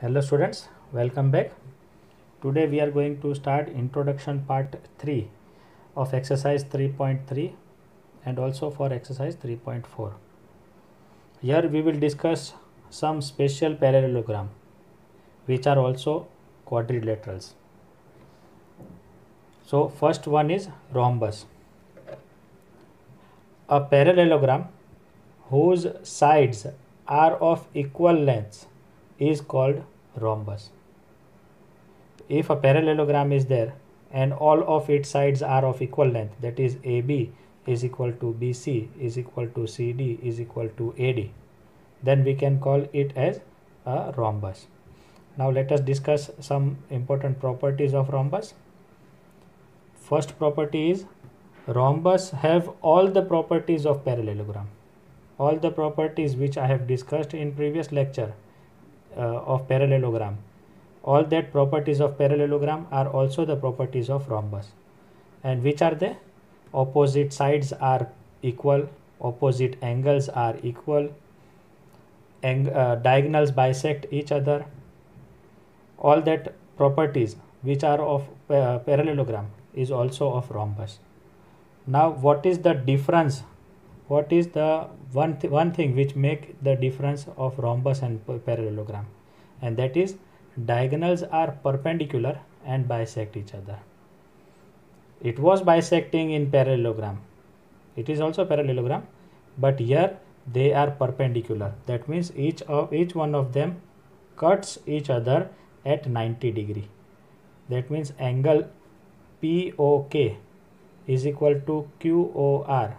Hello students, welcome back. Today we are going to start introduction part 3 of exercise 3.3 and also for exercise 3.4. Here we will discuss some special parallelogram which are also quadrilaterals. So first one is rhombus. A parallelogram whose sides are of equal lengths is called rhombus. If a parallelogram is there and all of its sides are of equal length, that is AB is equal to BC is equal to CD is equal to AD, then we can call it as a rhombus. Now let us discuss some important properties of rhombus. First property is rhombus have all the properties of parallelogram. All the properties which I have discussed in previous lecture of parallelogram, all that properties of parallelogram are also the properties of rhombus. And which are they? Opposite sides are equal, opposite angles are equal, diagonals bisect each other. All that properties which are of parallelogram is also of rhombus. Now what is the difference? What is the one thing which make the difference of rhombus and parallelogram? And that is diagonals are perpendicular and bisect each other. It was bisecting in parallelogram. It is also parallelogram, but here they are perpendicular. That means each one of them cuts each other at 90 degree. That means angle POK is equal to QOR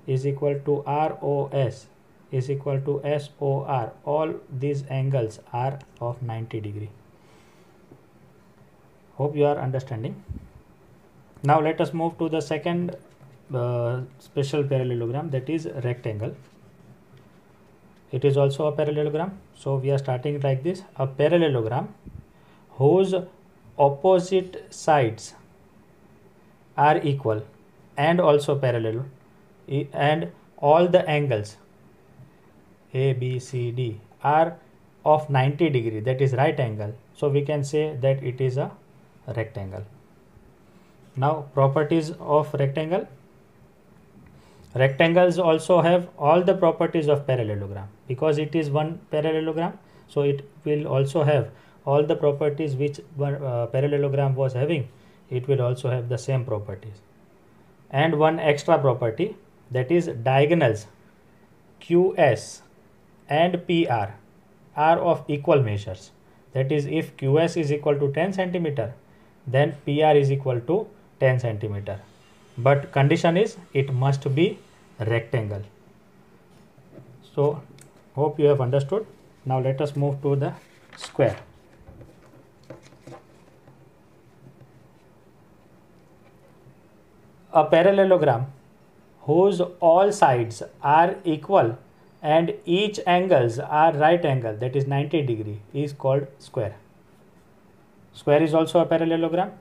is equal to ROS is equal to SOR. All these angles are of 90 degree. Hope you are understanding. Now let us move to the second special parallelogram, that is rectangle. It is also a parallelogram. So we are starting like this. A parallelogram whose opposite sides are equal and also parallel, and all the angles A, B, C, D are of 90 degree, that is right angle. So we can say that it is a rectangle. Now properties of rectangle. Rectangles also have all the properties of parallelogram. Because it is one parallelogram, so it will also have all the properties which one parallelogram was having. It will also have the same properties. And one extra property, that is diagonals QS and PR are of equal measures. That is, if QS is equal to 10 centimeter, then PR is equal to 10 centimeter. But condition is it must be rectangle. So hope you have understood. Now let us move to the square. A parallelogram whose all sides are equal and each angles are right angle, that is 90 degree, is called square. Square is also a parallelogram.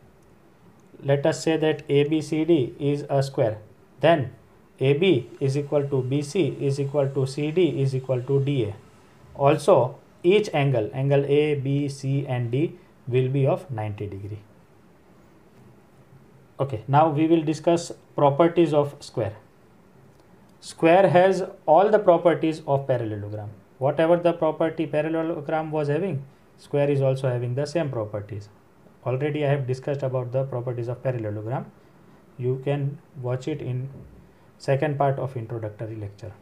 Let us say that ABCD is a square. Then AB is equal to BC is equal to CD is equal to DA. Also each angle A, B, C and D will be of 90 degree. Okay, now we will discuss properties of square. Square has all the properties of parallelogram. Whatever the property parallelogram was having, square is also having the same properties. Already I have discussed about the properties of parallelogram. You can watch it in second part of introductory lecture.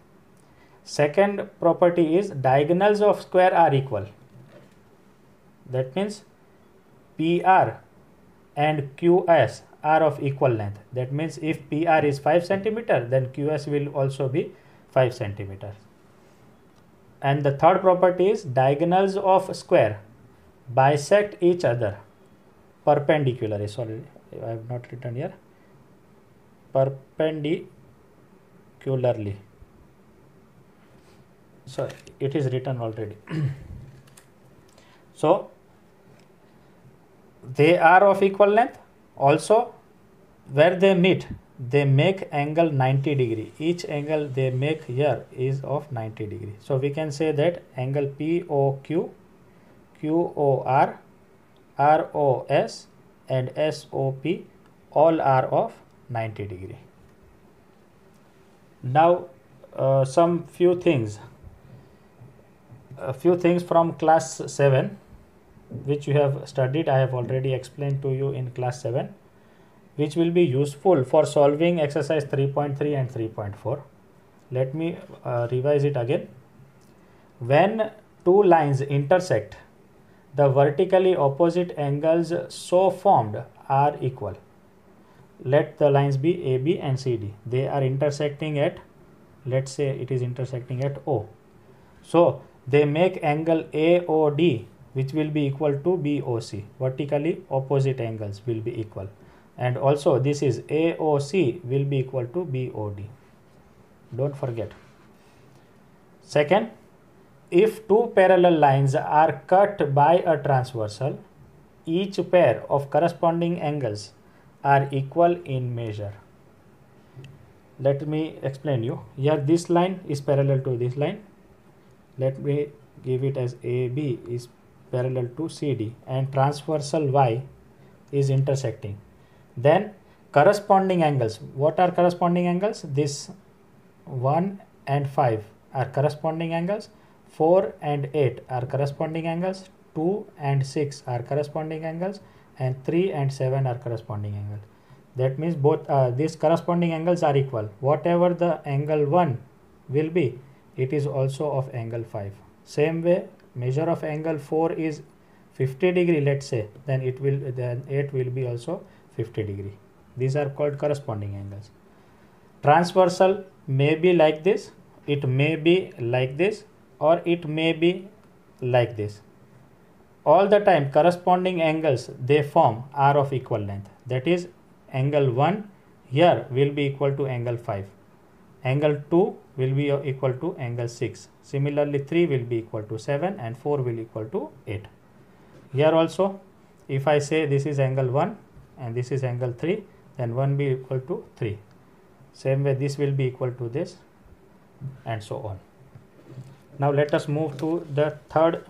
Second property is diagonals of square are equal. That means PR and QS are of equal length. That means if PR is 5 centimeter, then QS will also be 5 centimeter. And the third property is diagonals of square bisect each other perpendicularly. Sorry, I have not written here. Perpendicularly. So it is written already. So they are of equal length. Also, where they meet, they make angle 90 degree. Each angle they make here is of 90 degree. So we can say that angle POQ QOR, ROS and SOP all are of 90 degree. Now some few things from class 7 which you have studied. I have already explained to you in class 7, which will be useful for solving exercise 3.3 and 3.4. Let me revise it again. When two lines intersect, the vertically opposite angles so formed are equal. Let the lines be AB and CD. They are intersecting at, let's say it is intersecting at O. So they make angle AOD, which will be equal to BOC. Vertically opposite angles will be equal. And also this is AOC will be equal to BOD. Don't forget. Second, if two parallel lines are cut by a transversal, each pair of corresponding angles are equal in measure. Let me explain you. Here this line is parallel to this line. Let me give it as AB is parallel to CD and transversal Y is intersecting. Then corresponding angles. What are corresponding angles? This 1 and 5 are corresponding angles. 4 and 8 are corresponding angles. 2 and 6 are corresponding angles. And 3 and 7 are corresponding angles. That means both these corresponding angles are equal. Whatever the angle 1 will be, it is also of angle 5. Same way, measure of angle 4 is 50 degree, let's say, then 8 will be also 50 degree. These are called corresponding angles. Transversal may be like this, it may be like this, or it may be like this. All the time corresponding angles they form are of equal length. That is, angle 1 here will be equal to angle 5. Angle 2 will be equal to angle 6. Similarly, 3 will be equal to 7 and 4 will equal to 8. Here also, if I say this is angle 1 and this is angle 3, then 1 will be equal to 3. Same way, this will be equal to this and so on. Now let us move to the third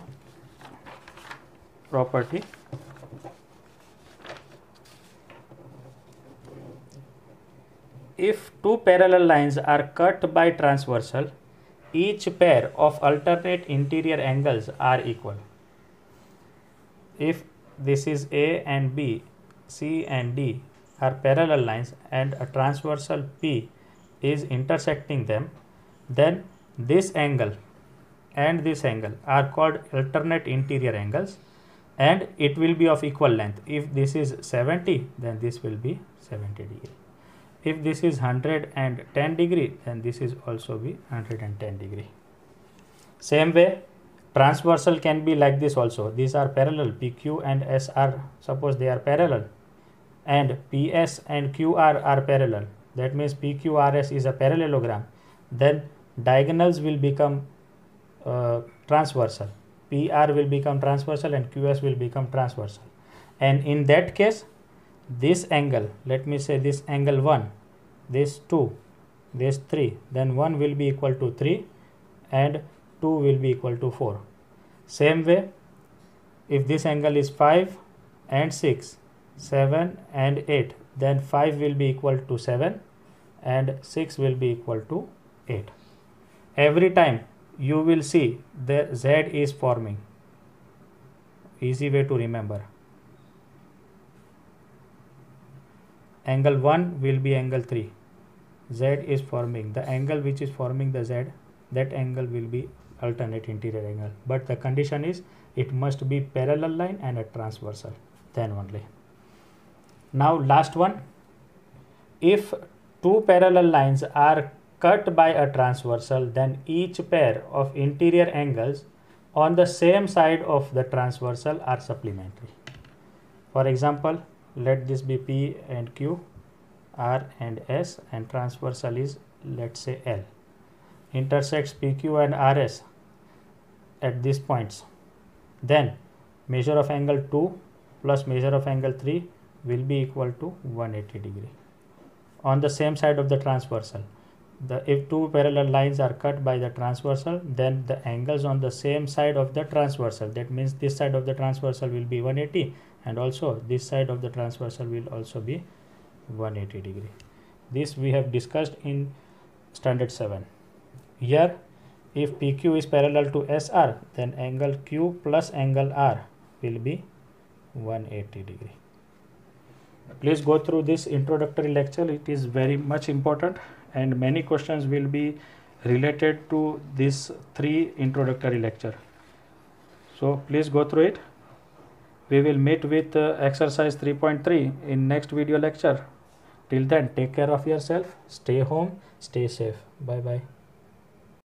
property. If two parallel lines are cut by transversal, each pair of alternate interior angles are equal. If this is A and B, C and D are parallel lines and a transversal P is intersecting them, then this angle and this angle are called alternate interior angles and it will be of equal length. If this is 70, then this will be 70 degree. If this is 110 degree, then this is also be 110 degree. Same way, transversal can be like this also. These are parallel. PQ and SR, suppose they are parallel, and PS and QR are parallel. That means PQRS is a parallelogram. Then diagonals will become transversal. PR will become transversal and QS will become transversal. And in that case, this angle, let me say this angle 1, this 2, this 3, then 1 will be equal to 3 and 2 will be equal to 4. Same way, if this angle is 5 and 6, 7 and 8, then 5 will be equal to 7 and 6 will be equal to 8. Every time you will see the Z is forming. Easy way to remember. Angle 1 will be angle 3. Z is forming. The angle which is forming the Z, that angle will be alternate interior angle. But the condition is it must be parallel line and a transversal. Then only. Now last one. If two parallel lines are cut by a transversal, then each pair of interior angles on the same side of the transversal are supplementary. For example, let this be P and Q, R and S, and transversal is, let's say, L. Intersects PQ and RS at these points. Then measure of angle 2 plus measure of angle 3 will be equal to 180 degree on the same side of the transversal. if two parallel lines are cut by the transversal, then the angles on the same side of the transversal, that means this side of the transversal will be 180, and also this side of the transversal will also be 180 degree. This we have discussed in standard 7. Here, if PQ is parallel to SR, then angle Q plus angle R will be 180 degree. Please go through this introductory lecture. It is very much important, and many questions will be related to this 3 introductory lecture. So please go through it. We will meet with exercise 3.3 in next video lecture. Till then, take care of yourself, stay home, stay safe. Bye bye.